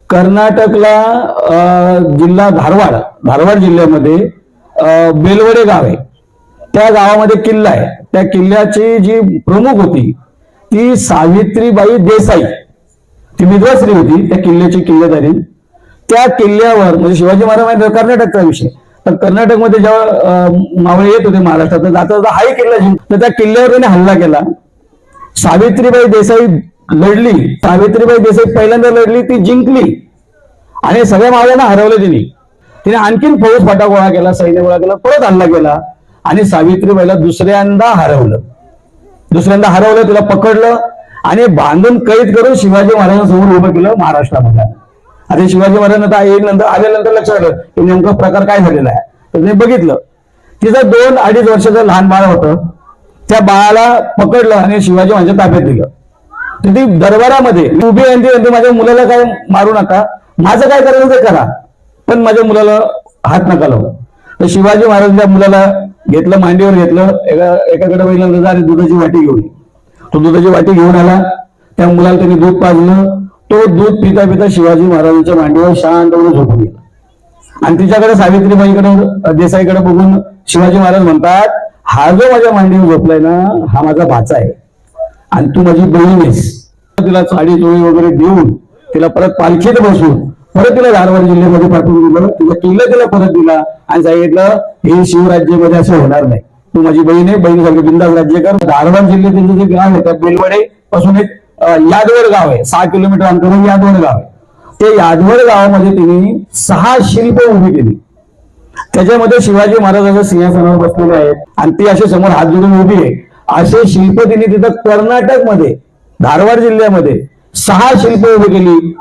कर्नाटकला जिल्हा धारवाड जिल्ह्यामध्ये बेलवडे गाव आहे. त्या गावामध्ये किल्ला आहे. त्या किल्ल्याची जी प्रमुख होती ती सावित्रीबाई देसाई, ती विधवाश्री होती त्या किल्ल्याची किल्लेदारी. त्या किल्ल्यावर म्हणजे शिवाजी महाराज कर्नाटकचा विषय, तर कर्नाटकमध्ये जेव्हा मावळे येत होते महाराष्ट्रात, जाता जाता हाही किल्ला तर त्या किल्ल्यावर त्याने हल्ला केला. सावित्रीबाई देसाई लढली. सावित्रीबाई देसाई पहिल्यांदा लढली, ती जिंकली आणि सगळ्या मावळ्यांना हरवलं तिने आणखीन फौज फाटा गोळा केला, सैन्य गोळा केला, परत हल्ला केला आणि सावित्रीबाईला दुसऱ्यांदा हरवलं. तिला पकडलं आणि बांधून कैद करून शिवाजी महाराजांसमोर उभं केलं महाराष्ट्रामध्ये. आता शिवाजी महाराजांना येईल नंतर आल्यानंतर लक्षात आलं की नेमका प्रकार काय झालेला आहे. तर ते बघितलं. तिचं 2-2.5 वर्षाचं लहान बाळ होतं. त्या बाळाला पकडलं आणि शिवाजी महाराजांच्या ताब्यात दिलं. तर ती दरबारामध्ये उभी आहे, माझ्या मुलाला काय मारू नका, माझं काय करायचं ते करा, पण माझ्या मुलाला हात नका लावू. तर शिवाजी महाराज त्या मुलाला घेतलं, मांडीवर घेतलं, एकाकडे बघितलं आणि दुधाची वाटी घेऊन, तो दुधाची वाटी घेऊन आला. त्या मुलाला त्यांनी दूध पाजलं. तो दूध पिता पिता शिवाजी महाराजांच्या मांडीवर शांतपणे झोपून गेला. आणि तिच्याकडे सावित्रीबाईकडे देसाईकडे बघून शिवाजी महाराज म्हणतात, हा जो माझ्या मांडीवर झोपलाय ना, हा माझा भाचा आहे आणि तू माझी बहीण आहेस. तिला साडी चोळी वगैरे देऊन तिला परत पालखीत बसून परत तिला धारवाड जिल्ह्यामध्ये पाठवून दिलं. तिला किल्ला तिला परत दिला आणि सांगितलं, हे शिवराज्यामध्ये असं होणार नाही, तू माझी बहीण आहे, बहिणीसारखी बिंदास राज्य कर. धारवाड जिल्ह्यातील जे गाव आहे त्या बेलवडे पासून एक यादवड गाव आहे, 6 किलोमीटर अंतरावर यादवड गाव आहे. ते यादवड गावामध्ये तिने 6 शिल्प उभी केली. त्याच्यामध्ये शिवाजी महाराजांच्या सिंहासनावर बसलेले आहेत आणि ती असे समोर हात जोडून उभी आहे. असे शिल्प तिने तिथं कर्नाटकमध्ये धारवाड जिल्ह्यामध्ये 6 शिल्प उभी केली.